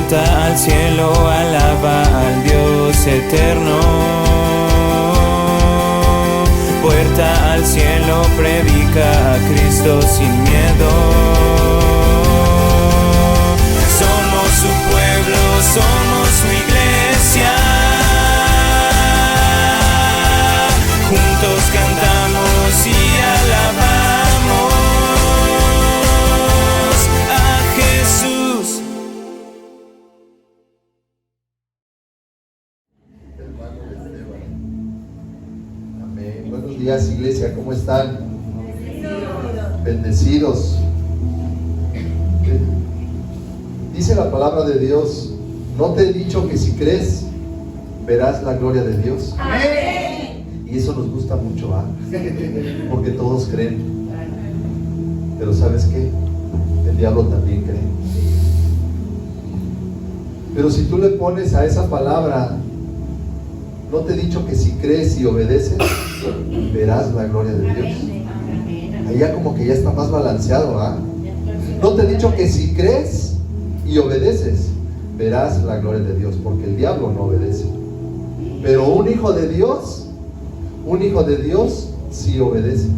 Puerta al cielo, alaba al Dios eterno. Puerta al cielo, predica a Cristo sin miedo. Somos su pueblo, somos su iglesia. Juntos cantamos y alabamos a Jesús. Amén. Buenos días, iglesia, ¿cómo están? Bendecidos. Dice la palabra de Dios: ¿no te he dicho que si crees verás la gloria de Dios? Amén. Y eso nos gusta mucho, ¿ah? Porque todos creen. Pero ¿sabes qué? El diablo también cree. Pero si tú le pones a esa palabra: ¿no te he dicho que si crees y obedeces verás la gloria de Dios? Allá como que ya está más balanceado, ¿ah? No te he dicho que si crees y obedeces verás la gloria de Dios, porque el diablo no obedece. Pero un hijo de Dios sí obedece.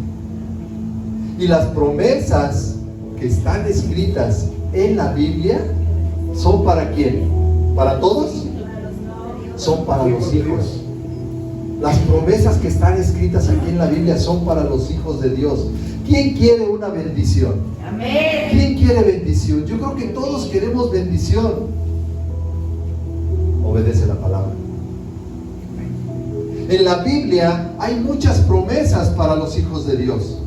Y las promesas que están escritas en la Biblia son ¿para quién? ¿Para todos? Son para los hijos. Las promesas que están escritas aquí en la Biblia son para los hijos de Dios. ¿Quién quiere una bendición? Amén. ¿Quién quiere bendición? Yo creo que todos queremos bendición. Obedece la palabra. En la Biblia hay muchas promesas para los hijos de Dios.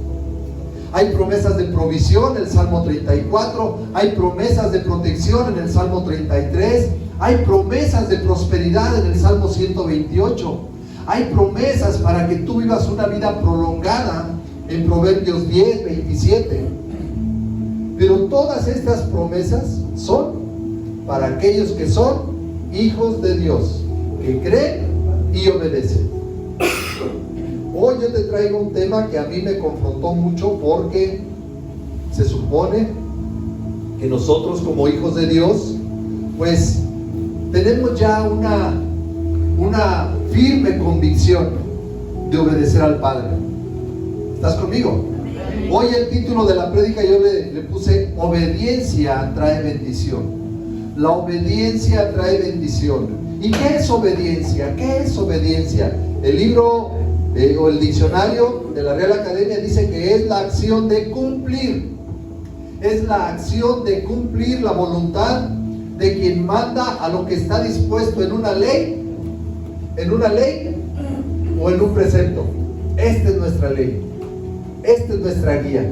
Hay promesas de provisión en el Salmo 34, hay promesas de protección en el Salmo 33, hay promesas de prosperidad en el Salmo 128, hay promesas para que tú vivas una vida prolongada en Proverbios 10, 27. Pero todas estas promesas son para aquellos que son hijos de Dios, que creen y obedecen. Hoy yo te traigo un tema que a mí me confrontó mucho, porque se supone que nosotros como hijos de Dios pues tenemos ya una firme convicción de obedecer al Padre. ¿Estás conmigo? Hoy el título de la prédica yo le puse: obediencia trae bendición. La obediencia trae bendición. ¿Y qué es obediencia? ¿Qué es obediencia? El libro o el diccionario de la Real Academia dice que es la acción de cumplir. Es la acción de cumplir la voluntad de quien manda a lo que está dispuesto en una ley o en un precepto. Esta es nuestra ley. Esta es nuestra guía.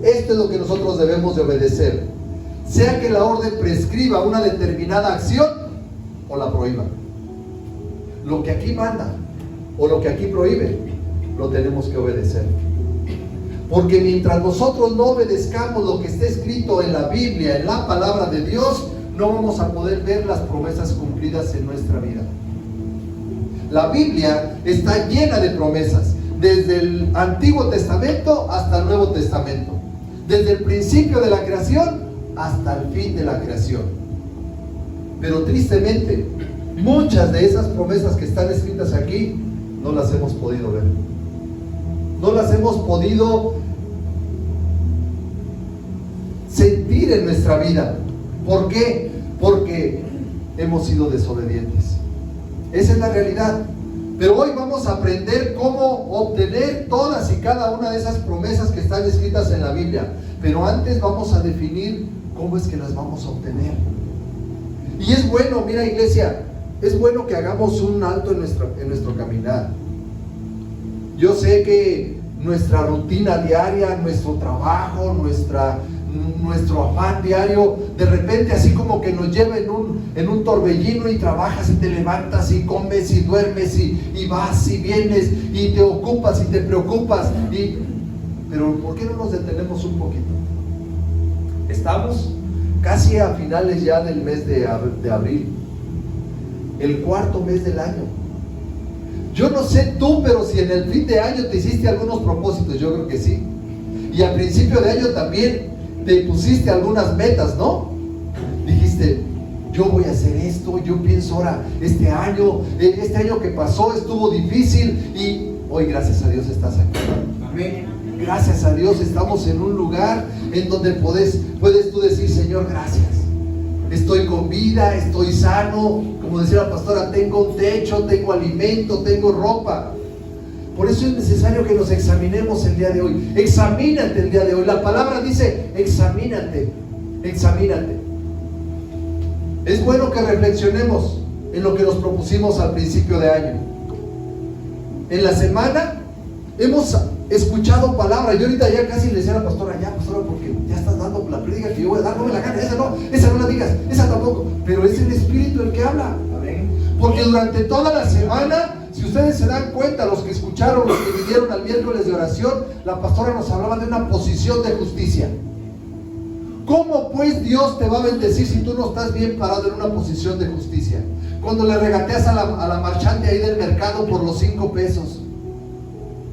Esto es lo que nosotros debemos de obedecer. Sea que la orden prescriba una determinada acción o la prohíba. Lo que aquí manda o lo que aquí prohíbe, lo tenemos que obedecer. Porque mientras nosotros no obedezcamos lo que está escrito en la Biblia, en la palabra de Dios, no vamos a poder ver las promesas cumplidas en nuestra vida. La Biblia está llena de promesas, desde el Antiguo Testamento hasta el Nuevo Testamento, desde el principio de la creación hasta el fin de la creación. Pero tristemente, muchas de esas promesas que están escritas aquí no las hemos podido ver. No las hemos podido sentir en nuestra vida. ¿Por qué? Porque hemos sido desobedientes. Esa es la realidad. Pero hoy vamos a aprender cómo obtener todas y cada una de esas promesas que están escritas en la Biblia. Pero antes vamos a definir cómo es que las vamos a obtener. Y es bueno, mira, iglesia, es bueno que hagamos un alto en nuestro caminar. Yo sé que nuestra rutina diaria, nuestro trabajo, nuestro afán diario, de repente así como que nos lleva en un torbellino, y trabajas y te levantas y comes y duermes y vas y vienes y te ocupas y te preocupas. Pero ¿por qué no nos detenemos un poquito? Estamos casi a finales ya del mes de abril, el cuarto mes del año. Yo no sé tú, pero si en el fin de año te hiciste algunos propósitos, yo creo que sí. Y a principio de año también te pusiste algunas metas, ¿no? Dijiste, yo voy a hacer esto, yo pienso ahora, este año que pasó estuvo difícil y hoy gracias a Dios estás aquí. Amén. Gracias a Dios estamos en un lugar en donde puedes tú decir, Señor, gracias. Estoy con vida, estoy sano, como decía la pastora, tengo un techo, tengo alimento, tengo ropa. Por eso es necesario que nos examinemos el día de hoy. Examínate el día de hoy. La palabra dice, examínate, examínate. Es bueno que reflexionemos en lo que nos propusimos al principio de año. En la semana hemos escuchado palabras. Yo ahorita ya casi le decía a la pastora, ya pastora, porque ya estás dando la prédica que yo voy a dar, no me la gana, esa no la digas, esa tampoco. Pero es el Espíritu el que habla. Porque durante toda la semana, si ustedes se dan cuenta, los que escucharon, los que vinieron al miércoles de oración, la pastora nos hablaba de una posición de justicia. ¿Cómo pues Dios te va a bendecir si tú no estás bien parado en una posición de justicia? Cuando le regateas a la marchante ahí del mercado por los 5 pesos.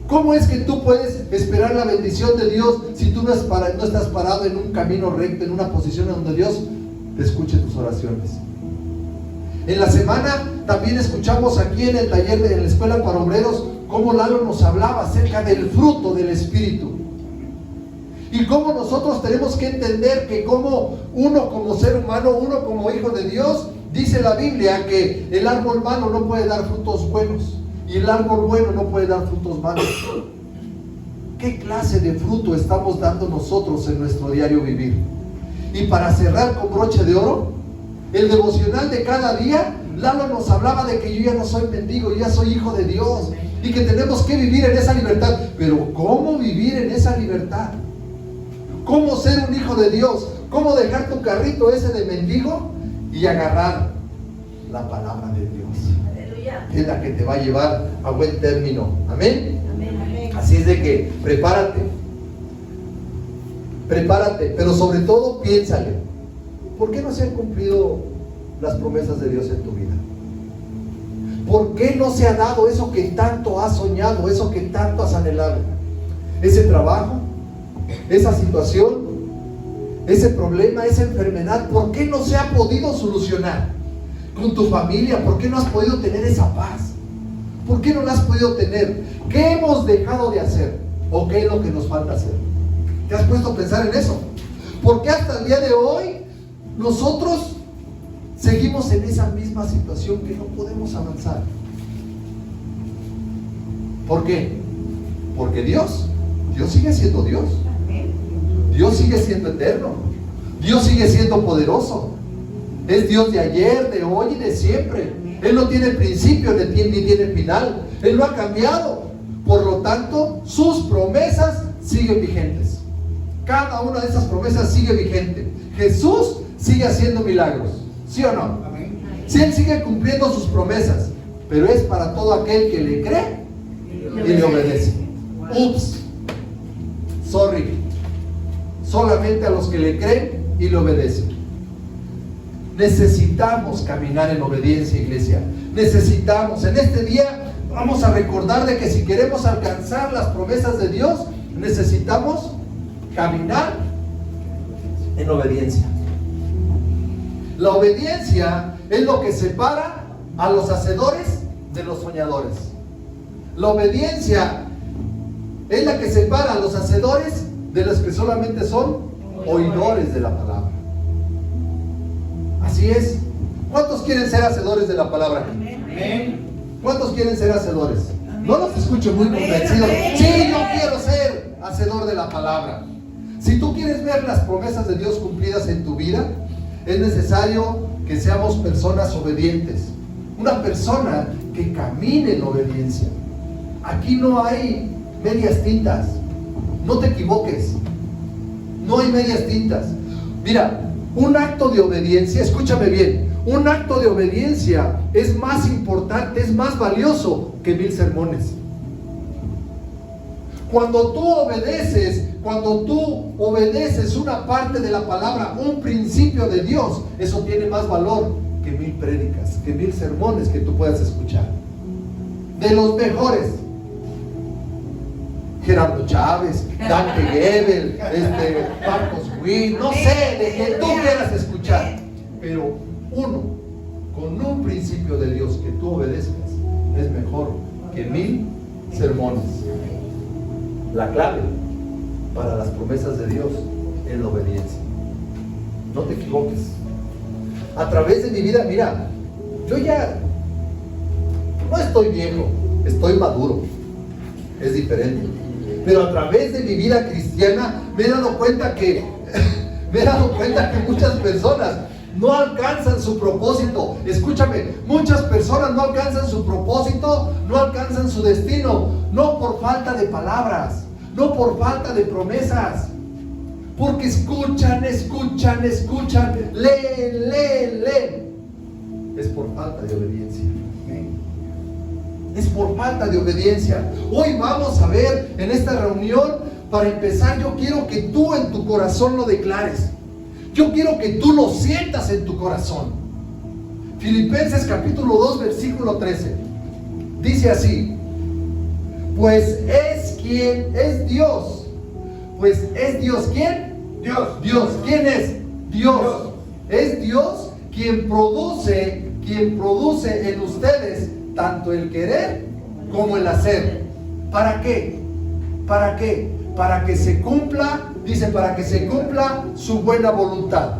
¿Cómo es que tú puedes esperar la bendición de Dios si tú no estás parado en un camino recto, en una posición en donde Dios te escuche tus oraciones? En la semana también escuchamos aquí en el taller de la Escuela para Obreros cómo Lalo nos hablaba acerca del fruto del Espíritu. Y cómo nosotros tenemos que entender que como uno como ser humano, uno como hijo de Dios, dice la Biblia que el árbol malo no puede dar frutos buenos y el árbol bueno no puede dar frutos malos. ¿Qué clase de fruto estamos dando nosotros en nuestro diario vivir? Y para cerrar con broche de oro, el devocional de cada día, Lalo nos hablaba de que yo ya no soy mendigo, yo ya soy hijo de Dios y que tenemos que vivir en esa libertad. Pero ¿cómo vivir en esa libertad? ¿Cómo ser un hijo de Dios? ¿Cómo dejar tu carrito ese de mendigo y agarrar la palabra de Dios? Aleluya. Es la que te va a llevar a buen término. Amén. Amén. Así es de que prepárate, pero sobre todo piénsale. ¿Por qué no se han cumplido las promesas de Dios en tu vida? ¿Por qué no se ha dado eso que tanto has soñado, eso que tanto has anhelado? Ese trabajo, esa situación, ese problema, esa enfermedad, ¿por qué no se ha podido solucionar? Con tu familia, ¿por qué no has podido tener esa paz? ¿Por qué no la has podido tener? ¿Qué hemos dejado de hacer? ¿O qué es lo que nos falta hacer? ¿Te has puesto a pensar en eso? Porque hasta el día de hoy nosotros seguimos en esa misma situación que no podemos avanzar. ¿Por qué? Porque Dios sigue siendo Dios. Dios sigue siendo eterno. Dios sigue siendo poderoso. Es Dios de ayer, de hoy y de siempre. Él no tiene principio ni tiene final. Él no ha cambiado. Por lo tanto, sus promesas siguen vigentes. Cada una de esas promesas sigue vigente. Jesús sigue haciendo milagros, ¿sí o no? Sí, Él sigue cumpliendo sus promesas, pero es para todo aquel que le cree y le obedece. Ups, sorry, solamente a los que le creen y le obedecen. Necesitamos caminar en obediencia, iglesia. Necesitamos, en este día vamos a recordar de que si queremos alcanzar las promesas de Dios, necesitamos caminar en obediencia. La obediencia es lo que separa a los hacedores de los soñadores. La obediencia es la que separa a los hacedores de los que solamente son oidores de la palabra. Así es. ¿Cuántos quieren ser hacedores de la palabra? Amén. ¿Cuántos quieren ser hacedores? No los escucho muy convencidos. Sí, yo quiero ser hacedor de la palabra. Si tú quieres ver las promesas de Dios cumplidas en tu vida, es necesario que seamos personas obedientes. Una persona que camine en obediencia. Aquí no hay medias tintas. No te equivoques. No hay medias tintas. Mira, un acto de obediencia, escúchame bien, un acto de obediencia es más importante, es más valioso que 1000 sermones. Cuando tú obedeces una parte de la palabra, un principio de Dios, eso tiene más valor que 1000 prédicas, que 1000 sermones que tú puedas escuchar. De los mejores, Gerardo Chávez, Dante Gebel, Marcos Witt, no sé, de que tú quieras escuchar, pero uno, con un principio de Dios que tú obedezcas, es mejor que 1000 sermones. La clave para las promesas de Dios es la obediencia. No te equivoques. A través de mi vida, mira, yo ya no estoy viejo, estoy maduro. Es diferente. Pero a través de mi vida cristiana me he dado cuenta que muchas personas no alcanzan su propósito. Escúchame, muchas personas no alcanzan su propósito, no alcanzan su destino, no por falta de palabras, no por falta de promesas, porque escuchan, leen. Es por falta de obediencia. Es por falta de obediencia. Hoy vamos a ver en esta reunión, para empezar, yo quiero que tú en tu corazón lo declares. Yo quiero que tú lo sientas en tu corazón. Filipenses capítulo 2, versículo 13. Dice así: pues es Dios. Pues es Dios. ¿Quién? Dios. ¿Quién es? Dios. Es Dios quien produce en ustedes tanto el querer como el hacer. ¿Para qué? ¿Para qué? Para que se cumpla, dice, para que se cumpla su buena voluntad.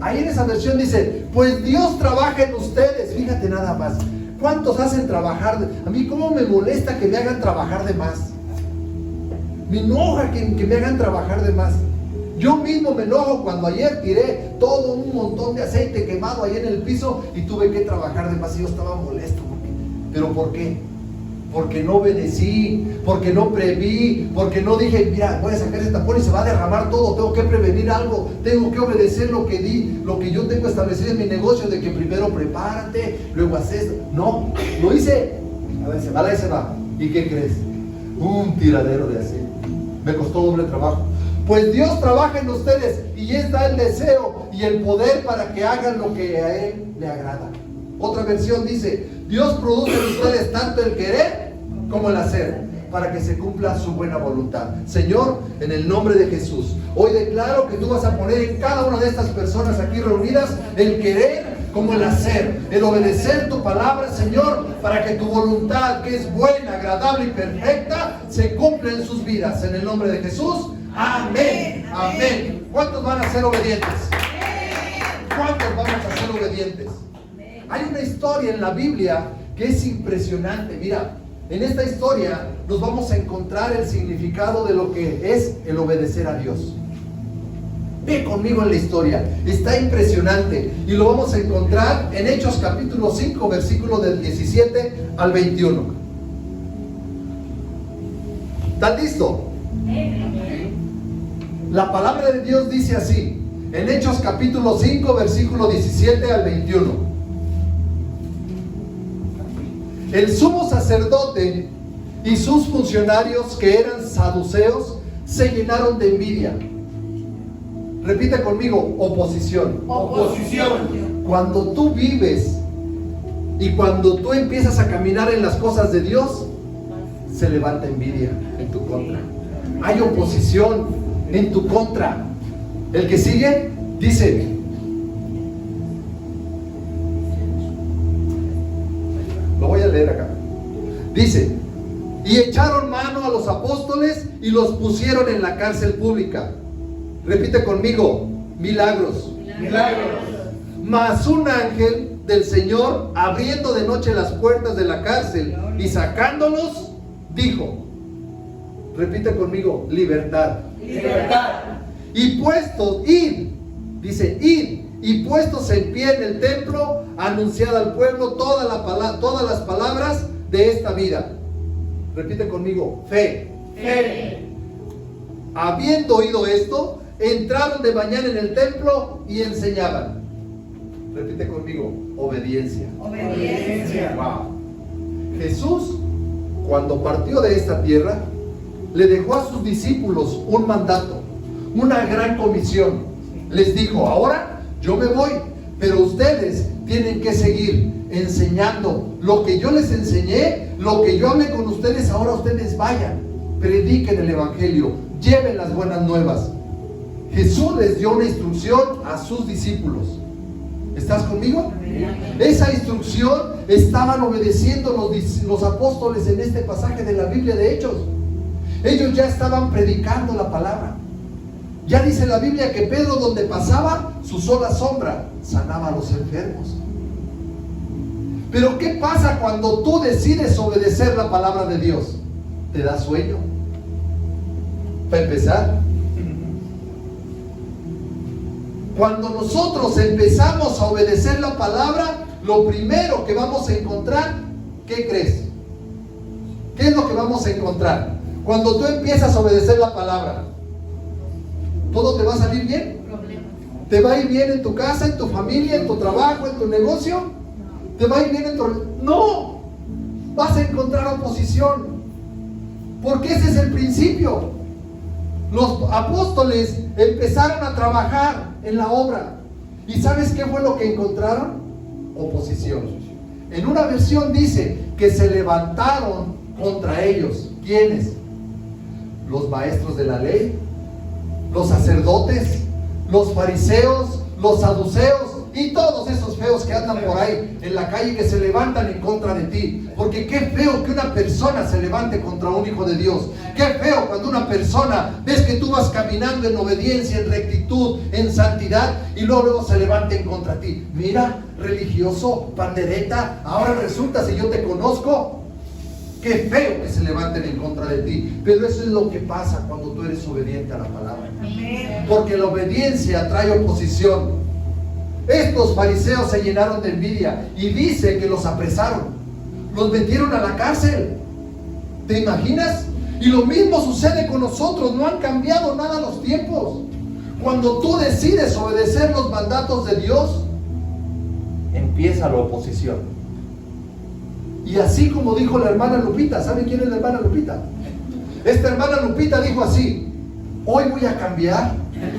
Ahí en esa versión dice, pues Dios trabaja en ustedes. Fíjate nada más. ¿Cuántos hacen trabajar? A mí cómo me molesta que me hagan trabajar de más. Me enoja que me hagan trabajar de más. Yo mismo me enojo cuando ayer tiré todo un montón de aceite quemado ahí en el piso y tuve que trabajar de más y yo estaba molesto. ¿Pero por qué? Porque no obedecí, porque no preví, porque no dije, mira, voy a sacar ese tapón y se va a derramar todo, tengo que prevenir algo, tengo que obedecer lo que yo tengo establecido en mi negocio, de que primero prepárate, luego haces. No, lo hice, a ver, se va. ¿Y qué crees? Un tiradero de aceite. Me costó doble trabajo. Pues Dios trabaja en ustedes y está el deseo y el poder para que hagan lo que a Él le agrada. Otra versión dice, Dios produce en ustedes tanto el querer como el hacer, para que se cumpla su buena voluntad. Señor, en el nombre de Jesús, hoy declaro que tú vas a poner en cada una de estas personas aquí reunidas el querer como el hacer, el obedecer tu palabra, Señor, para que tu voluntad, que es buena, agradable y perfecta, se cumpla en sus vidas. En el nombre de Jesús, amén. Amén. ¿Cuántos van a ser obedientes? ¿Cuántos vamos a ser obedientes? Hay una historia en la Biblia que es impresionante. Mira, en esta historia nos vamos a encontrar el significado de lo que es el obedecer a Dios. Ve conmigo en la historia, está impresionante y lo vamos a encontrar en Hechos capítulo 5, versículo del 17 al 21. ¿Están listos? La palabra de Dios dice así, en Hechos capítulo 5, versículo 17 al 21. El sumo sacerdote y sus funcionarios, que eran saduceos, se llenaron de envidia. Repite conmigo, oposición. Cuando tú vives y cuando tú empiezas a caminar en las cosas de Dios, se levanta envidia en tu contra. Hay oposición en tu contra. El que sigue dice, lo voy a leer acá. Dice, y echaron mano a los apóstoles y los pusieron en la cárcel pública. Repite conmigo, milagros. Mas un ángel del Señor, abriendo de noche las puertas de la cárcel y sacándolos, dijo, repite conmigo, libertad. Y puestos, id, dice, id, y puestos en pie en el templo, anunciad al pueblo todas las palabras de esta vida. Repite conmigo, fe. Habiendo oído esto, entraron de mañana en el templo y enseñaban. Repite conmigo, obediencia. Wow. Jesús, cuando partió de esta tierra, le dejó a sus discípulos un mandato, una gran comisión. Les dijo, ahora yo me voy, pero ustedes tienen que seguir enseñando lo que yo les enseñé, lo que yo hablé con ustedes. Ahora ustedes vayan, prediquen el evangelio, lleven las buenas nuevas. Jesús les dio una instrucción a sus discípulos. ¿Estás conmigo? Esa instrucción estaban obedeciendo los apóstoles en este pasaje de la Biblia de Hechos. Ellos ya estaban predicando la palabra. Ya dice la Biblia que Pedro, donde pasaba, su sola sombra sanaba a los enfermos. Pero ¿qué pasa cuando tú decides obedecer la palabra de Dios? ¿Te da sueño? Para empezar, cuando nosotros empezamos a obedecer la palabra, lo primero que vamos a encontrar, ¿qué crees? ¿Qué es lo que vamos a encontrar? Cuando tú empiezas a obedecer la palabra, ¿todo te va a salir bien? ¿Te va a ir bien en tu casa, en tu familia, en tu trabajo, en tu negocio? ¿Te va a ir bien en tu... No, vas a encontrar oposición, porque ese es el principio. Los apóstoles empezaron a trabajar en la obra, ¿y sabes qué fue lo que encontraron? Oposición. En una versión dice que se levantaron contra ellos. ¿Quiénes? Los maestros de la ley, los sacerdotes, los fariseos, los saduceos y todos esos feos que andan por ahí en la calle, que se levantan en contra de ti. Porque qué feo que una persona se levante contra un hijo de Dios. Qué feo cuando una persona, ves que tú vas caminando en obediencia, en rectitud, en santidad, y luego se levante en contra de ti. Mira, religioso, pandereta, ahora resulta si yo te conozco. Qué feo que se levanten en contra de ti. Pero eso es lo que pasa cuando tú eres obediente a la palabra. Porque la obediencia trae oposición. Estos fariseos se llenaron de envidia y dice que los apresaron, los metieron a la cárcel. ¿Te imaginas? Y lo mismo sucede con nosotros. No han cambiado nada los tiempos. Cuando tú decides obedecer los mandatos de Dios, empieza la oposición. Y así como dijo la hermana Lupita, ¿sabe quién es la hermana Lupita? Esta hermana Lupita dijo así: hoy voy a cambiar,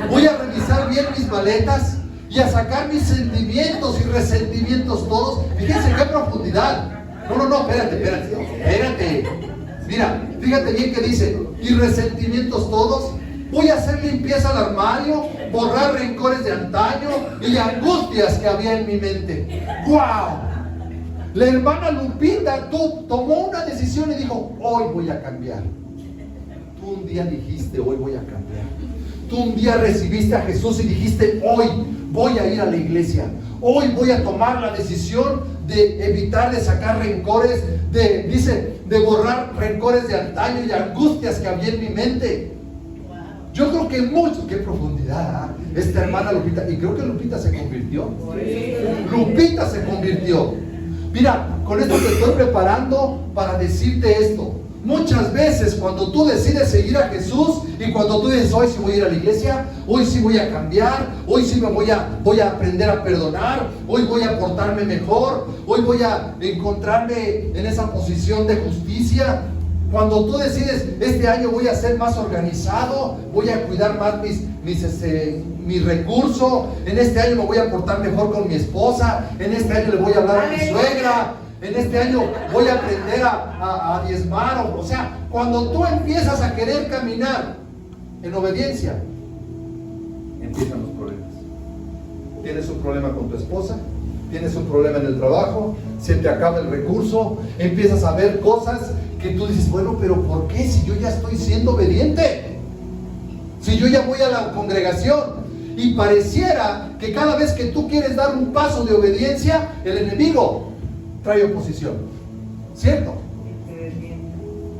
voy a revisar bien mis maletas y a sacar mis sentimientos y resentimientos todos. Fíjense qué profundidad. No, espérate. Mira, fíjate bien que dice: y resentimientos todos. Voy a hacer limpieza al armario, borrar rencores de antaño y angustias que había en mi mente. ¡Wow! La hermana Lupita tomó una decisión y dijo: hoy voy a cambiar. Tú un día dijiste: hoy voy a cambiar. Tú un día recibiste a Jesús y dijiste: hoy voy a ir a la iglesia. Hoy voy a tomar la decisión de evitar de sacar rencores, de borrar rencores de antaño y angustias que había en mi mente. Yo creo que qué profundidad, esta hermana Lupita. Y creo que Lupita se convirtió. Lupita se convirtió. Mira, con esto te estoy preparando para decirte esto. Muchas veces cuando tú decides seguir a Jesús y cuando tú dices: hoy sí voy a ir a la iglesia, hoy sí voy a cambiar, hoy sí voy a aprender a perdonar, hoy voy a portarme mejor, hoy voy a encontrarme en esa posición de justicia. Cuando tú decides: este año voy a ser más organizado, voy a cuidar más mis recursos, en este año me voy a portar mejor con mi esposa, en este año le voy a hablar a mi suegra, en este año voy a aprender a diezmar. O sea, cuando tú empiezas a querer caminar en obediencia, empiezan los problemas. Tienes un problema con tu esposa, tienes un problema en el trabajo, se te acaba el recurso, empiezas a ver cosas que tú dices: bueno, pero ¿por qué? Si yo ya estoy siendo obediente, si yo ya voy a la congregación. Y pareciera que cada vez que tú quieres dar un paso de obediencia, el enemigo trae oposición, ¿cierto?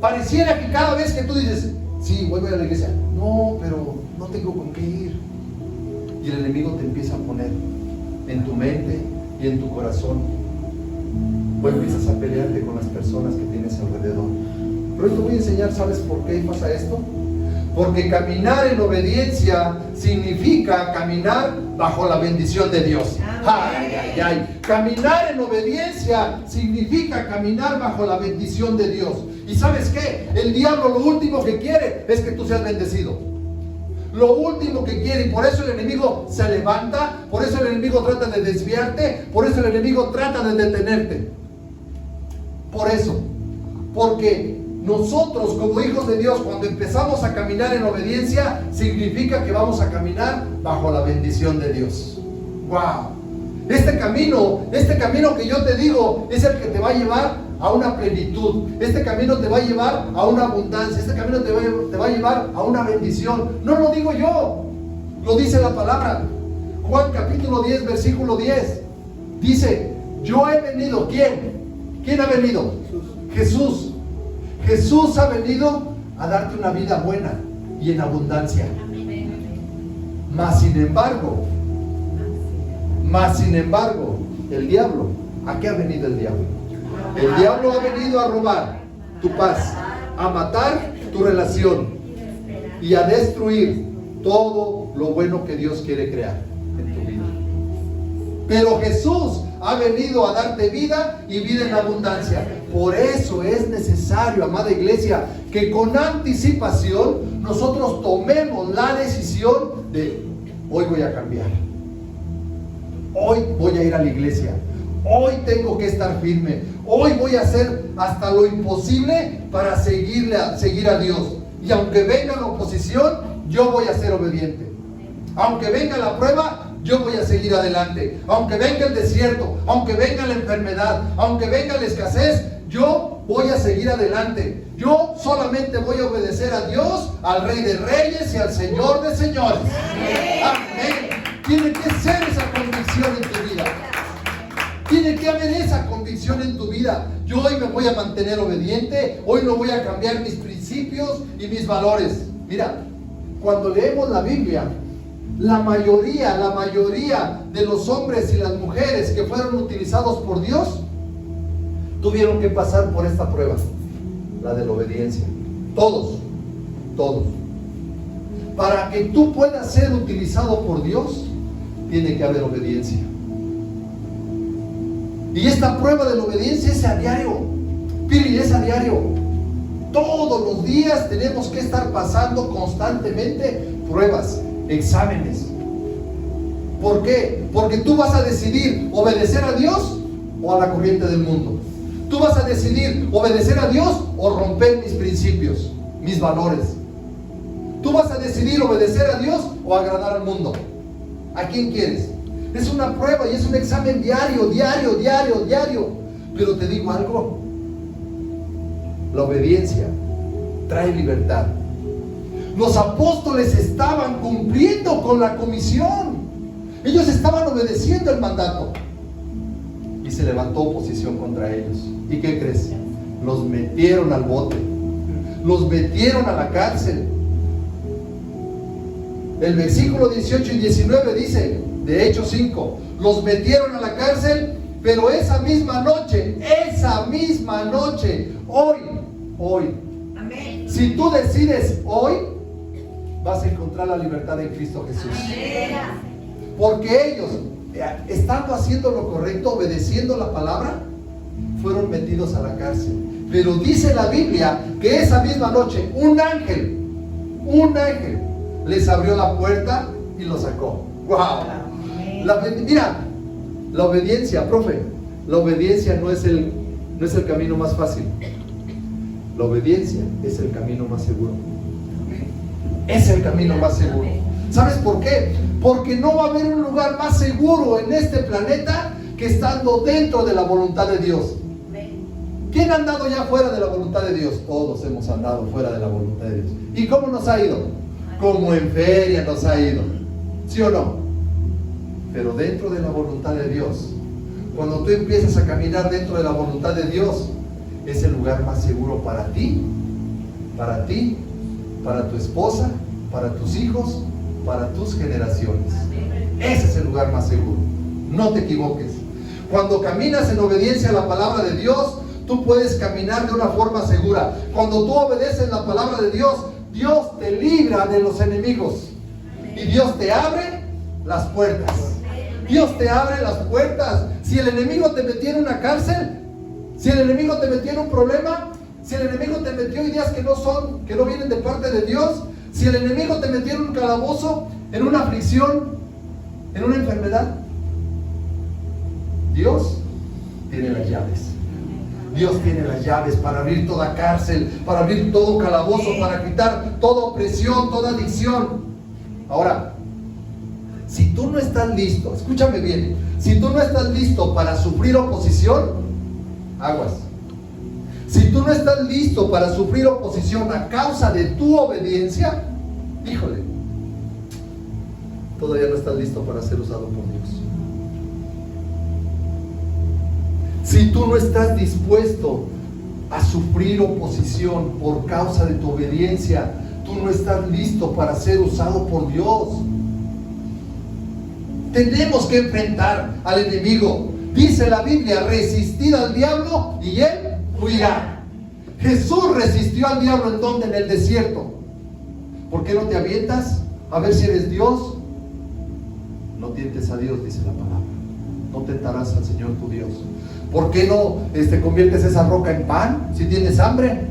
Pareciera que cada vez que tú dices: sí, voy a la iglesia, no, pero no tengo con qué ir. Y el enemigo te empieza a poner en tu mente y en tu corazón. O empiezas a pelearte con las personas que tienes alrededor. Pero te voy a enseñar, ¿sabes por qué pasa esto? Porque caminar en obediencia significa caminar bajo la bendición de Dios. Ay. Caminar en obediencia significa caminar bajo la bendición de Dios. ¿Y sabes qué? El diablo lo último que quiere es que tú seas bendecido. Lo último que quiere, y por eso el enemigo se levanta, por eso el enemigo trata de desviarte, por eso el enemigo trata de detenerte. Por eso, porque nosotros como hijos de Dios, cuando empezamos a caminar en obediencia, significa que vamos a caminar bajo la bendición de Dios. ¡Wow! Este camino que yo te digo es el que te va a llevar a una plenitud. Este camino te va a llevar a una abundancia. Este camino te va a llevar a una bendición. No lo digo yo, lo dice la palabra. Juan capítulo 10, versículo 10. Dice, yo he venido. ¿Quién? ¿Quién ha venido? Jesús. Jesús ha venido a darte una vida buena y en abundancia. Mas sin embargo, el diablo, ¿a qué ha venido el diablo? El diablo ha venido a robar tu paz, a matar tu relación y a destruir todo lo bueno que Dios quiere crear en tu vida. Pero Jesús ha venido a darte vida y vida en abundancia. Por eso es necesario, amada iglesia, que con anticipación nosotros tomemos la decisión de hoy voy a cambiar. Hoy voy a ir a la iglesia. Hoy tengo que estar firme. Hoy voy a hacer hasta lo imposible para seguir a Dios. Y aunque venga la oposición, yo voy a ser obediente. Aunque venga la prueba, yo voy a seguir adelante. Aunque venga el desierto, aunque venga la enfermedad, aunque venga la escasez, yo voy a seguir adelante. Yo solamente voy a obedecer a Dios, al Rey de Reyes y al Señor de Señores. Amén. Tiene que ser esa convicción en tu vida. Tiene que haber esa convicción en tu vida. Yo hoy me voy a mantener obediente. Hoy no voy a cambiar mis principios y mis valores. Mira, cuando leemos la Biblia, la mayoría de los hombres y las mujeres que fueron utilizados por Dios tuvieron que pasar por esta prueba, la de la obediencia. Todos. Para que tú puedas ser utilizado por Dios, tiene que haber obediencia. Y esta prueba de la obediencia es a diario. Pili, es a diario. Todos los días tenemos que estar pasando constantemente pruebas, exámenes. ¿Por qué? Porque tú vas a decidir obedecer a Dios o a la corriente del mundo. Tú vas a decidir obedecer a Dios o romper mis principios, mis valores. Tú vas a decidir obedecer a Dios o agradar al mundo. ¿A quién quieres? Es una prueba y es un examen diario. Pero te digo algo, la obediencia trae libertad. Los apóstoles estaban cumpliendo con la comisión. Ellos estaban obedeciendo el mandato. Y se levantó oposición contra ellos. ¿Y qué crees? Los metieron al bote. Los metieron a la cárcel. El versículo 18 y 19 dice, de Hechos 5, los metieron a la cárcel, pero esa misma noche, hoy, amén. Si tú decides hoy, vas a encontrar la libertad en Cristo Jesús. Amén. Porque ellos, estando haciendo lo correcto, obedeciendo la palabra, fueron metidos a la cárcel. Pero dice la Biblia que esa misma noche un ángel les abrió la puerta y los sacó. ¡Wow! Mira, la obediencia, profe, la obediencia no es el camino más fácil. La obediencia es el camino más seguro. Es el camino más seguro. ¿Sabes por qué? Porque no va a haber un lugar más seguro en este planeta que estando dentro de la voluntad de Dios. ¿Quién ha andado ya fuera de la voluntad de Dios? Todos hemos andado fuera de la voluntad de Dios. ¿Y cómo nos ha ido? Como en feria nos ha ido. ¿Sí o no? Pero dentro de la voluntad de Dios, cuando tú empiezas a caminar dentro de la voluntad de Dios, es el lugar más seguro para ti, para tu esposa, para tus hijos, para tus generaciones. Ese es el lugar más seguro. No te equivoques. Cuando caminas en obediencia a la palabra de Dios, tú puedes caminar de una forma segura. Cuando tú obedeces la palabra de Dios, Dios te libra de los enemigos. Y Dios te abre las puertas. Dios te abre las puertas. Si el enemigo te metió en una cárcel, si el enemigo te metió en un problema, si el enemigo te metió ideas que no vienen de parte de Dios, si el enemigo te metió en un calabozo, en una aflicción, en una enfermedad, Dios tiene las llaves. Dios tiene las llaves para abrir toda cárcel, para abrir todo calabozo, para quitar toda opresión, toda adicción. Ahora, Si tú no estás listo, escúchame bien, si tú no estás listo para sufrir oposición, aguas. Si tú no estás listo para sufrir oposición a causa de tu obediencia, híjole, todavía no estás listo para ser usado por Dios. Si tú no estás dispuesto a sufrir oposición por causa de tu obediencia, tú no estás listo para ser usado por Dios. Tenemos que enfrentar al enemigo. Dice la Biblia, resistid al diablo y él huirá. Jesús resistió al diablo ¿en dónde? En el desierto. ¿Por qué no te avientas a ver si eres Dios? No tientes a Dios, dice la palabra. No tentarás al Señor tu Dios. ¿Por qué no conviertes esa roca en pan si tienes hambre?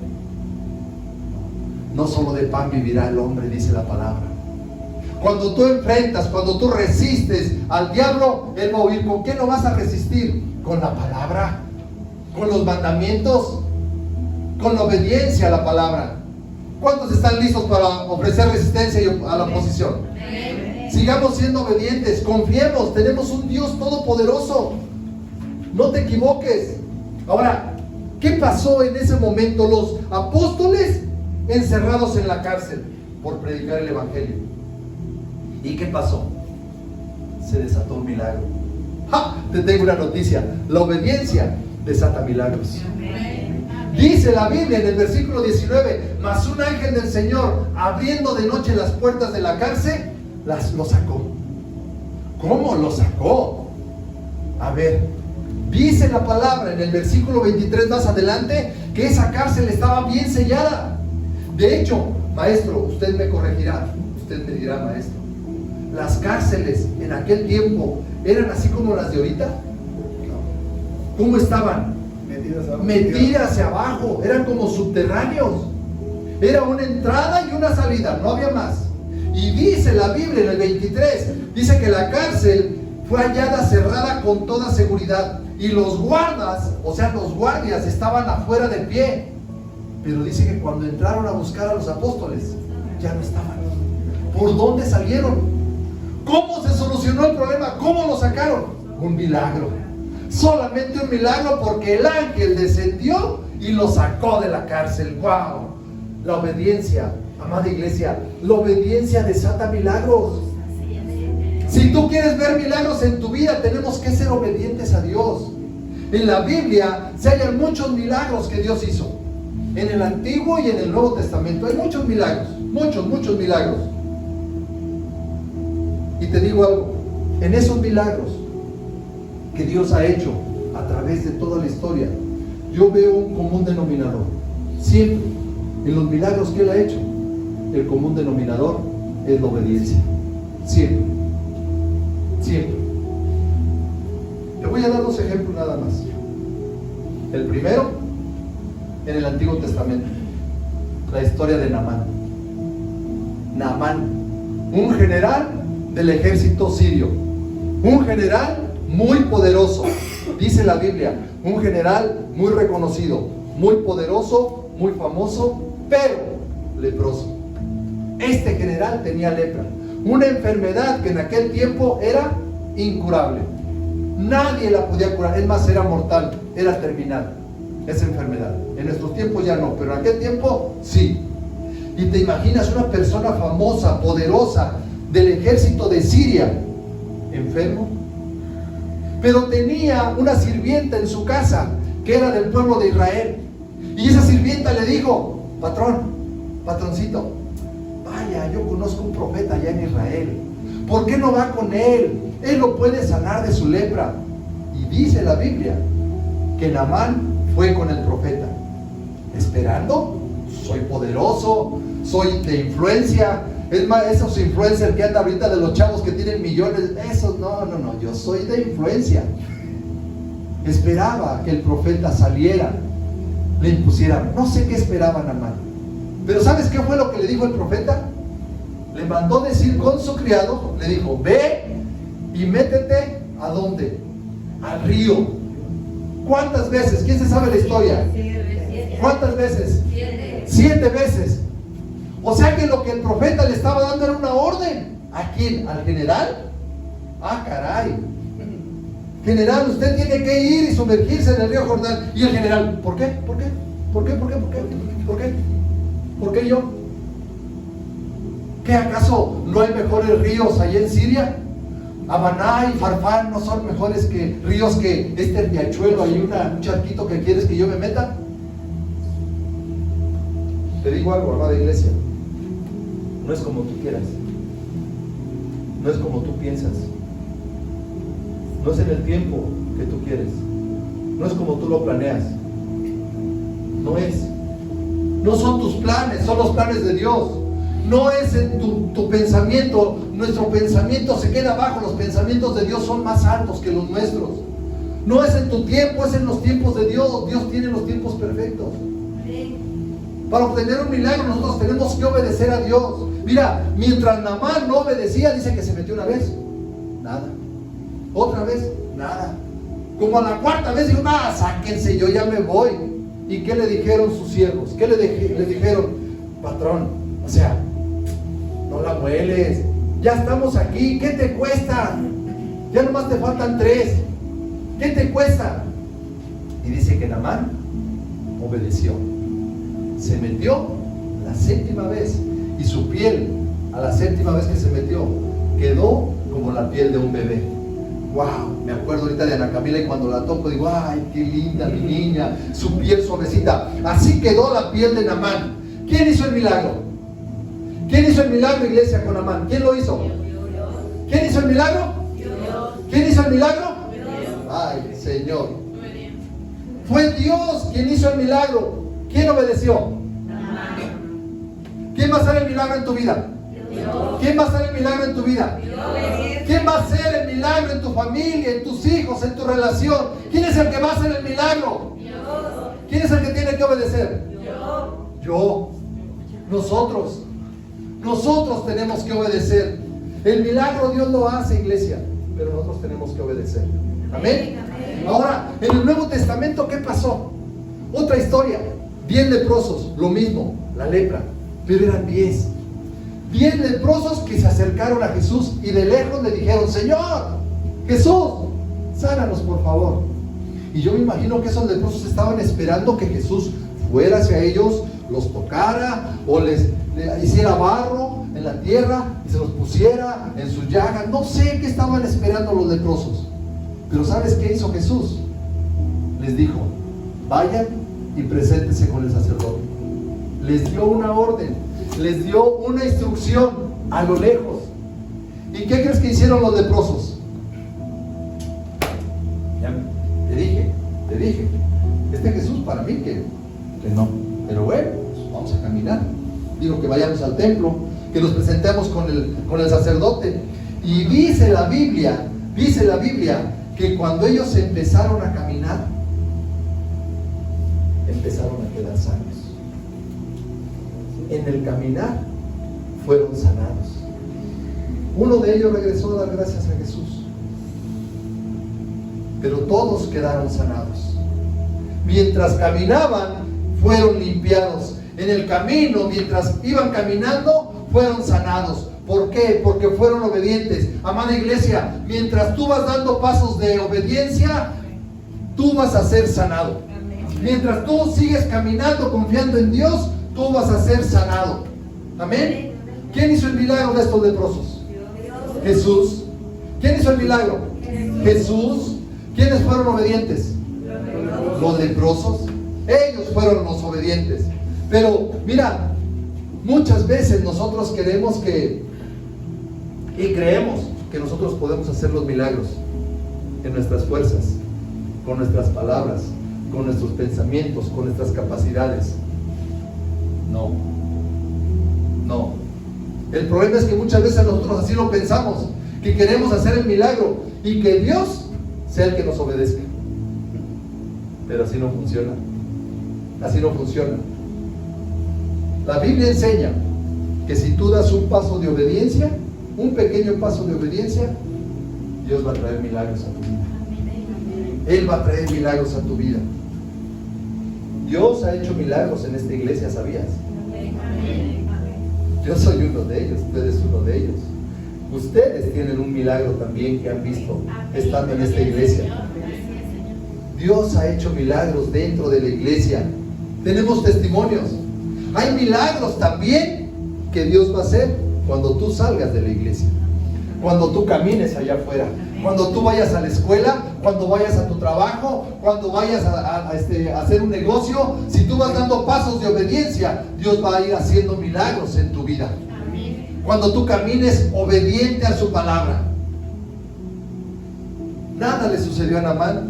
No solo de pan vivirá el hombre, dice la palabra. Cuando tú enfrentas, cuando tú resistes al diablo, él va a huir. ¿Con qué no vas a resistir? Con la palabra, con los mandamientos, con la obediencia a la palabra. ¿Cuántos están listos para ofrecer resistencia a la oposición? Sigamos siendo obedientes, confiemos, tenemos un Dios todopoderoso. No te equivoques. Ahora, ¿qué pasó en ese momento? Los apóstoles encerrados en la cárcel por predicar el evangelio. ¿Y qué pasó? Se desató un milagro. ¡Ja! Te tengo una noticia. La obediencia desata milagros. Dice la Biblia en el versículo 19: mas un ángel del Señor, abriendo de noche las puertas de la cárcel, lo sacó. ¿Cómo lo sacó? A ver, dice la palabra en el versículo 23 más adelante que esa cárcel estaba bien sellada. De hecho, maestro, usted me corregirá, usted me dirá, maestro, las cárceles en aquel tiempo eran así como las de ahorita. ¿Cómo estaban? Metidas hacia abajo, eran como subterráneos. Era una entrada y una salida, no había más. Y dice la Biblia en el 23, dice que la cárcel fue hallada cerrada con toda seguridad y los guardas, o sea los guardias, estaban afuera de pie. Pero dice que cuando entraron a buscar a los apóstoles ya no estaban. ¿Por dónde salieron? ¿Cómo se solucionó el problema? ¿Cómo lo sacaron? Un milagro. Solamente un milagro, porque el ángel descendió y lo sacó de la cárcel. ¡Wow! La obediencia, amada iglesia, la obediencia desata milagros. Si tú quieres ver milagros en tu vida, tenemos que ser obedientes a Dios. En la Biblia se hallan muchos milagros que Dios hizo. En el Antiguo y en el Nuevo Testamento hay muchos milagros, muchos milagros. Y te digo algo, en esos milagros que Dios ha hecho a través de toda la historia, yo veo un común denominador. Siempre, en los milagros que Él ha hecho, el común denominador es la obediencia. Siempre. Te voy a dar dos ejemplos nada más. El primero, en el Antiguo Testamento, la historia de Naamán. Naamán, un general del ejército sirio, un general muy poderoso, dice la Biblia, un general muy reconocido, muy poderoso, muy famoso, pero leproso. Este general tenía lepra, una enfermedad que en aquel tiempo era incurable. Nadie la podía curar, es más, era mortal, era terminal esa enfermedad. En nuestros tiempos ya no, pero en aquel tiempo sí. Y te imaginas una persona famosa, poderosa, del ejército de Siria, enfermo. Pero tenía una sirvienta en su casa que era del pueblo de Israel. Y esa sirvienta le dijo: patroncito, vaya, yo conozco un profeta allá en Israel. ¿Por qué no va con él? Él lo puede sanar de su lepra. Y dice la Biblia que Naamán fue con el profeta, esperando: soy poderoso, soy de influencia. Es más, esos influencers que andan ahorita de los chavos que tienen millones, esos no, yo soy de influencia. Esperaba que el profeta saliera, le impusiera, no sé qué esperaba Naamán. Pero ¿sabes qué fue lo que le dijo el profeta? Le mandó decir con su criado, le dijo: ve y métete, ¿a dónde? Al río. ¿Cuántas veces? ¿Quién se sabe la historia? ¿Cuántas veces? 7 veces. O sea que lo que el profeta le estaba dando era una orden. ¿A quién? ¿Al general? Ah, caray. General, usted tiene que ir y sumergirse en el río Jordán. Y el general, ¿por qué? ¿Por qué? ¿Por qué? ¿Por qué? ¿Por qué? ¿Por qué? ¿Por qué yo? ¿Qué acaso no hay mejores ríos allá en Siria? Habaná y Farfán no son mejores que ríos que este riachuelo. Hay un charquito que quieres que yo me meta. Te digo algo, amada iglesia. No es como tú quieras. No es como tú piensas. No es en el tiempo que tú quieres. No es como tú lo planeas. No es. No son tus planes, son los planes de Dios. No es en tu pensamiento. Nuestro pensamiento se queda abajo. Los pensamientos de Dios son más altos que los nuestros. No es en tu tiempo, es en los tiempos de Dios. Dios tiene los tiempos perfectos. Para obtener un milagro nosotros tenemos que obedecer a Dios. Mira, mientras Naamán no obedecía, dice que se metió una vez. Nada. Otra vez, nada. Como a la cuarta vez dijo, sáquense, yo ya me voy. ¿Y qué le dijeron sus siervos? ¿Qué le dijeron? Patrón, o sea, no la mueles. Ya estamos aquí, ¿qué te cuesta? Ya nomás te faltan 3. ¿Qué te cuesta? Y dice que Naamán obedeció. Se metió la 7ª vez. Y su piel, a la 7ª vez que se metió, quedó como la piel de un bebé. Wow, me acuerdo ahorita de Ana Camila y cuando la toco digo, ay, qué linda mi niña, su piel suavecita. Así quedó la piel de Naamán. ¿Quién hizo el milagro? ¿Quién hizo el milagro, iglesia, con Naamán? ¿Quién lo hizo? ¿Quién hizo el milagro? ¿Quién hizo el milagro? Ay, Señor. Fue Dios quien hizo el milagro. ¿Quién obedeció? ¿Quién va a hacer el milagro en tu vida? ¿Quién va a hacer el milagro en tu vida? ¿Quién va a hacer el milagro en tu familia, en tus hijos, en tu relación? ¿Quién es el que va a hacer el milagro? ¿Quién es el que tiene que obedecer? Yo. Nosotros tenemos que obedecer. El milagro Dios lo hace, iglesia, pero nosotros tenemos que obedecer. Amén. Ahora, en el Nuevo Testamento, ¿qué pasó? Otra historia. 10 leprosos, lo mismo, la lepra, pero eran 10 leprosos que se acercaron a Jesús y de lejos le dijeron, Señor, Jesús, sánanos por favor. Y yo me imagino que esos leprosos estaban esperando que Jesús fuera hacia ellos, los tocara o les hiciera barro en la tierra y se los pusiera en sus llagas. No sé qué estaban esperando los leprosos, pero ¿sabes qué hizo Jesús? Les dijo, vayan y preséntense con el sacerdote. Les dio una orden, les dio una instrucción a lo lejos. ¿Y qué crees que hicieron los leprosos? Ya te dije, este Jesús para mí que no, pero bueno, pues vamos a caminar. Digo que vayamos al templo, que nos presentemos con el sacerdote. Y dice la Biblia que cuando ellos empezaron a caminar, empezaron a quedar sanos. En el caminar fueron sanados. Uno de ellos regresó a dar gracias a Jesús, pero todos quedaron sanados. Mientras caminaban, fueron limpiados. En el camino, mientras iban caminando, fueron sanados. ¿Por qué? Porque fueron obedientes. Amada iglesia, mientras tú vas dando pasos de obediencia, tú vas a ser sanado. Mientras tú sigues caminando confiando en Dios, tú vas a ser sanado. Amén. ¿Quién hizo el milagro de estos leprosos? Jesús. ¿Quién hizo el milagro? Jesús. ¿Quiénes fueron obedientes? Los leprosos. Ellos fueron los obedientes. Pero mira, muchas veces nosotros queremos y creemos que nosotros podemos hacer los milagros en nuestras fuerzas, con nuestras palabras, con nuestros pensamientos, con nuestras capacidades. No. El problema es que muchas veces nosotros así lo pensamos, que queremos hacer el milagro y que Dios sea el que nos obedezca. Pero así no funciona. Así no funciona. La Biblia enseña que si tú das un paso de obediencia, un pequeño paso de obediencia, Dios va a traer milagros a tu vida. Él va a traer milagros a tu vida. Dios ha hecho milagros en esta iglesia, ¿sabías? Yo soy uno de ellos, tú eres uno de ellos. Ustedes tienen un milagro también que han visto estando en esta iglesia. Dios ha hecho milagros dentro de la iglesia. Tenemos testimonios. Hay milagros también que Dios va a hacer cuando tú salgas de la iglesia, cuando tú camines allá afuera, cuando tú vayas a la escuela, cuando vayas a tu trabajo, cuando vayas a hacer un negocio. Si tú vas dando pasos de obediencia, Dios va a ir haciendo milagros en tu vida. Cuando tú camines obediente a su palabra. Nada le sucedió a Naamán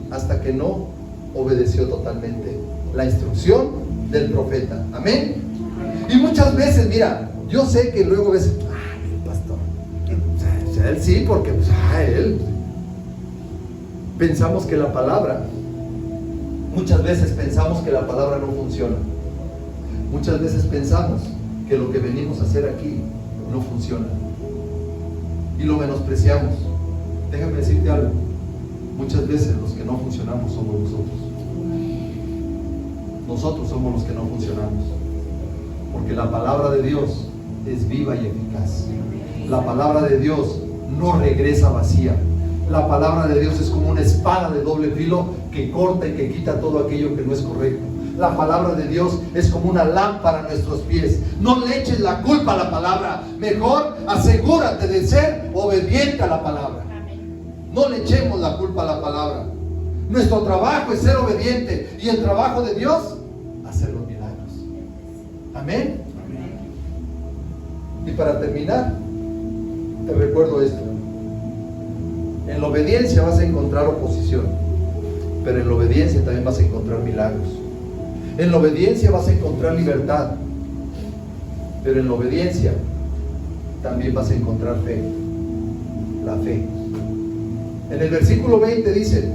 hasta que no obedeció totalmente la instrucción del profeta. Amén. Y muchas veces, mira, yo sé que luego ves, el pastor, o sea, él sí, porque pues, él. Pensamos que la palabra, muchas veces pensamos que la palabra no funciona. Muchas veces pensamos que lo que venimos a hacer aquí no funciona y lo menospreciamos. Déjame decirte algo, muchas veces los que no funcionamos somos nosotros. Nosotros somos los que no funcionamos, porque la palabra de Dios es viva y eficaz. La palabra de Dios no regresa vacía. La palabra de Dios es como una espada de doble filo que corta y que quita todo aquello que no es correcto. La palabra de Dios es como una lámpara a nuestros pies. No le eches la culpa a la palabra. Mejor asegúrate de ser obediente a la palabra. No le echemos la culpa a la palabra. Nuestro trabajo es ser obediente, y el trabajo de Dios, hacer los milagros. Amén. Y para terminar, te recuerdo esto. En la obediencia vas a encontrar oposición, pero en la obediencia también vas a encontrar milagros. En la obediencia vas a encontrar libertad, pero en la obediencia también vas a encontrar fe. La fe. En el versículo 20 dice: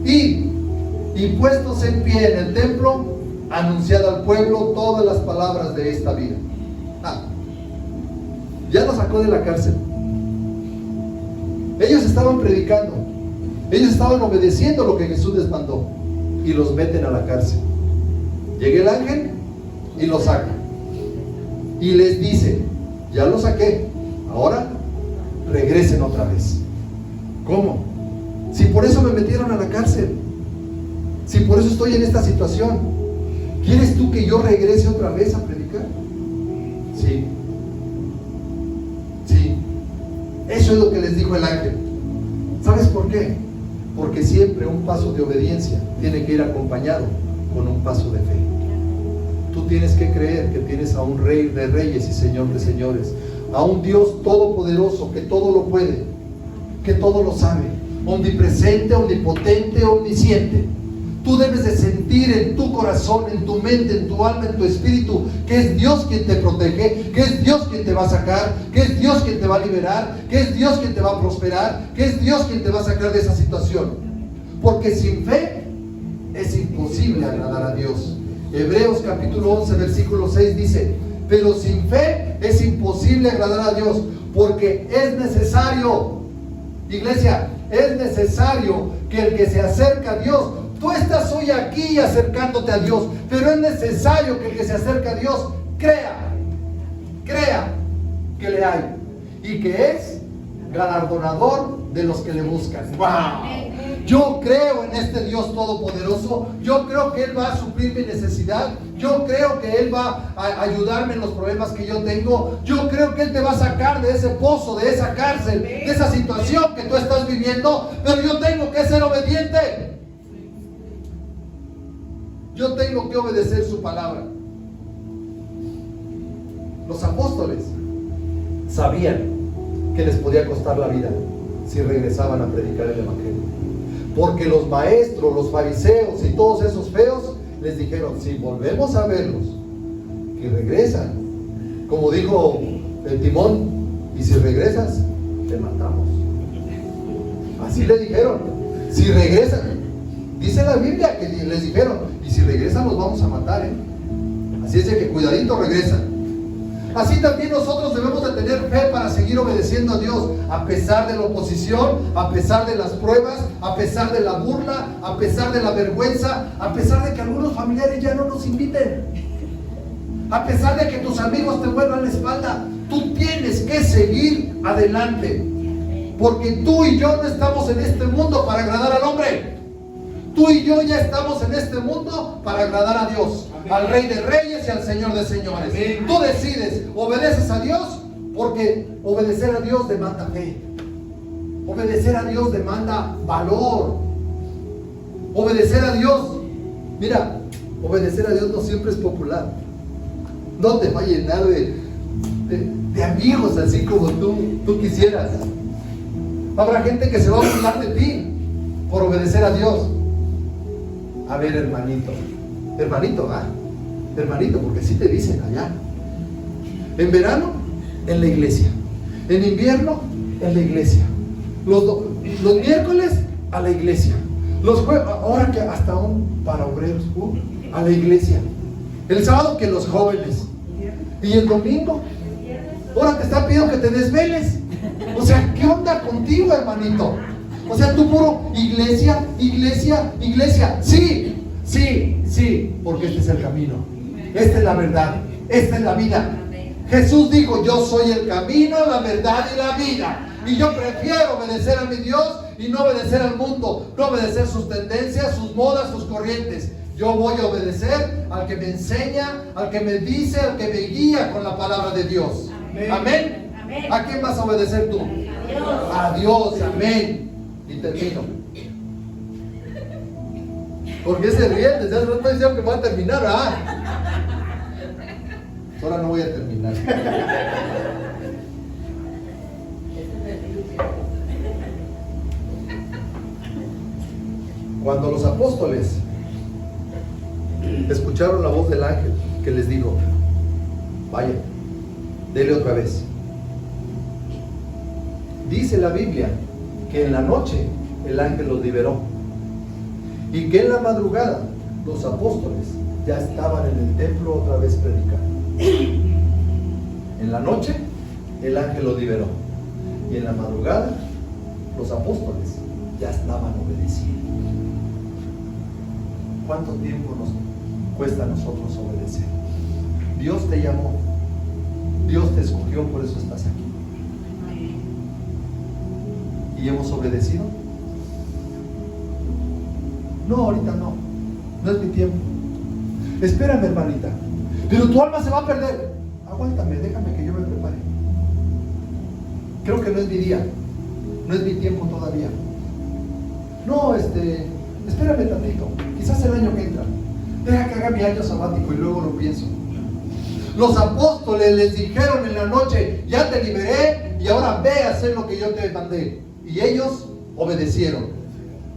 y puestos en pie en el templo, anunciad al pueblo todas las palabras de esta vida. Ya lo sacó de la cárcel. Ellos estaban predicando, ellos estaban obedeciendo lo que Jesús les mandó, y los meten a la cárcel. Llega el ángel y los saca y les dice: ya los saqué, ahora regresen otra vez. ¿Cómo? Si por eso me metieron a la cárcel, si por eso estoy en esta situación, ¿quieres tú que yo regrese otra vez a predicar? Sí. Eso es lo que les dijo el ángel. ¿Sabes por qué? Porque siempre un paso de obediencia tiene que ir acompañado con un paso de fe. Tú tienes que creer que tienes a un Rey de reyes y Señor de señores, a un Dios todopoderoso que todo lo puede, que todo lo sabe, omnipresente, omnipotente, omnisciente. Tú debes de sentir en tu corazón, en tu mente, en tu alma, en tu espíritu, que es Dios quien te protege, que es Dios quien te va a sacar, que es Dios quien te va a liberar, que es Dios quien te va a prosperar, que es Dios quien te va a sacar de esa situación. Porque sin fe es imposible agradar a Dios. Hebreos capítulo 11 versículo 6 dice: pero sin fe es imposible agradar a Dios, porque es necesario, iglesia, es necesario que el que se acerca a Dios, tú estás hoy aquí acercándote a Dios, pero es necesario que el que se acerca a Dios crea que le hay y que es galardonador de los que le buscan. ¡Wow! Yo creo en este Dios todopoderoso. Yo creo que Él va a suplir mi necesidad. Yo creo que Él va a ayudarme en los problemas que yo tengo. Yo creo que Él te va a sacar de ese pozo, de esa cárcel, de esa situación que tú estás viviendo. Pero yo tengo que ser obediente. Yo tengo que obedecer su palabra. Los apóstoles sabían que les podía costar la vida si regresaban a predicar el evangelio, porque los maestros, los fariseos y todos esos feos les dijeron: si volvemos a verlos que regresan, como dijo el Timón, y si regresas te matamos. Así le dijeron: si regresan, dice la Biblia que les dijeron: y si regresan los vamos a matar, Así es de que cuidadito, regresan. Así también nosotros debemos de tener fe para seguir obedeciendo a Dios, a pesar de la oposición, a pesar de las pruebas, a pesar de la burla, a pesar de la vergüenza, a pesar de que algunos familiares ya no nos inviten, a pesar de que tus amigos te vuelvan la espalda. Tú tienes que seguir adelante. Porque tú y yo no estamos en este mundo para agradar al hombre. Tú y yo ya estamos en este mundo para agradar a Dios, al Rey de Reyes y al Señor de Señores. Tú decides, obedeces a Dios, porque obedecer a Dios demanda fe. Obedecer a Dios demanda valor. Obedecer a Dios, mira, obedecer a Dios no siempre es popular. No te va a llenar de amigos así como tú quisieras. Habrá gente que se va a burlar de ti por obedecer a Dios. A ver, hermanito, porque así te dicen allá. En verano, en la iglesia. En invierno, en la iglesia. Los miércoles, a la iglesia. Los jueves, ahora que hasta un para obreros, a la iglesia. El sábado que los jóvenes. Y el domingo, ahora te está pidiendo que te desveles. O sea, ¿qué onda contigo, hermanito? O sea, tú puro iglesia. Sí, porque este es el camino. Esta es la verdad. Esta es la vida. Jesús dijo, yo soy el camino, la verdad y la vida. Y yo prefiero obedecer a mi Dios y no obedecer al mundo, no obedecer sus tendencias, sus modas, sus corrientes. Yo voy a obedecer al que me enseña, al que me dice, al que me guía con la palabra de Dios. Amén. ¿A quién vas a obedecer tú? A Dios. Amén. Y termino. ¿Por qué se ríen? Desde hace rato diciendo que voy a terminar, Ahora no voy a terminar. Cuando los apóstoles escucharon la voz del ángel que les dijo, vayan, dele otra vez. Dice la Biblia que en la noche el ángel los liberó y que en la madrugada los apóstoles ya estaban en el templo otra vez predicando. En la noche el ángel los liberó y en la madrugada los apóstoles ya estaban obedeciendo. ¿Cuánto tiempo nos cuesta a nosotros obedecer? Dios te llamó, Dios te escogió, por eso estás aquí. ¿Y hemos obedecido? No, ahorita no es mi tiempo. Espérame, hermanita, pero tu alma se va a perder. Aguántame, déjame que yo me prepare. Creo que no es mi día, no es mi tiempo todavía. No, espérame tantito, quizás el año que entra. Deja que haga mi año sabático y luego lo pienso. Los apóstoles les dijeron en la noche, ya te liberé y ahora ve a hacer lo que yo te mandé. Y ellos obedecieron.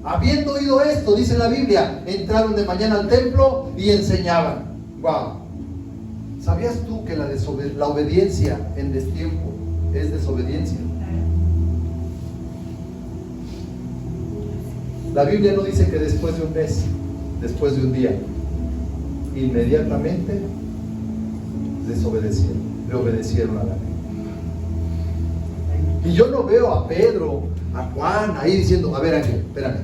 Habiendo oído esto, dice la Biblia, entraron de mañana al templo y enseñaban. Wow. ¿Sabías tú que la obediencia en destiempo es desobediencia? La Biblia no dice que después de un mes, después de un día, inmediatamente desobedecieron, le obedecieron a la ley. Y yo no veo a Pedro, a Juan ahí diciendo, a ver Ángel, espérame,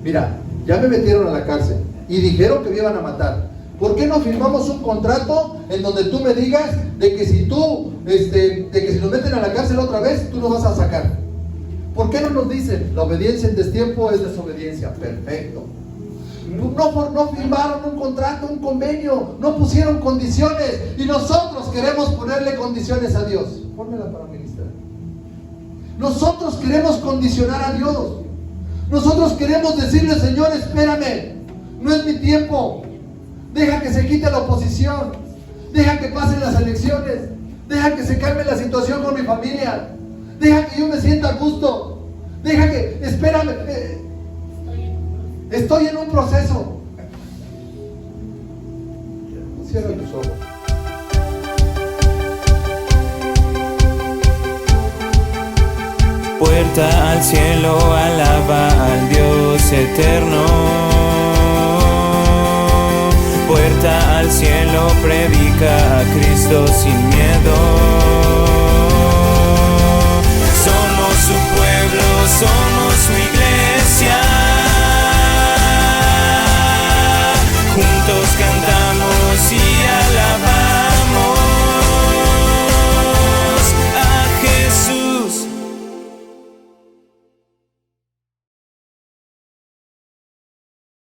mira, ya me metieron a la cárcel y dijeron que me iban a matar. ¿Por qué no firmamos un contrato en donde tú me digas de que si nos meten a la cárcel otra vez, tú nos vas a sacar? ¿Por qué no nos dicen, la obediencia en destiempo es desobediencia? Perfecto. No firmaron un contrato, un convenio, no pusieron condiciones y nosotros queremos ponerle condiciones a Dios. Pónmela para ministrar. Nosotros queremos condicionar a Dios. Nosotros queremos decirle, Señor, espérame, no es mi tiempo. Deja que se quite la oposición. Deja que pasen las elecciones. Deja que se calme la situación con mi familia. Deja que yo me sienta a gusto. Deja que, espérame. Estoy en un proceso. Cierra tus ojos. Puerta al cielo, alaba al Dios eterno. Puerta al cielo, predica a Cristo sin miedo.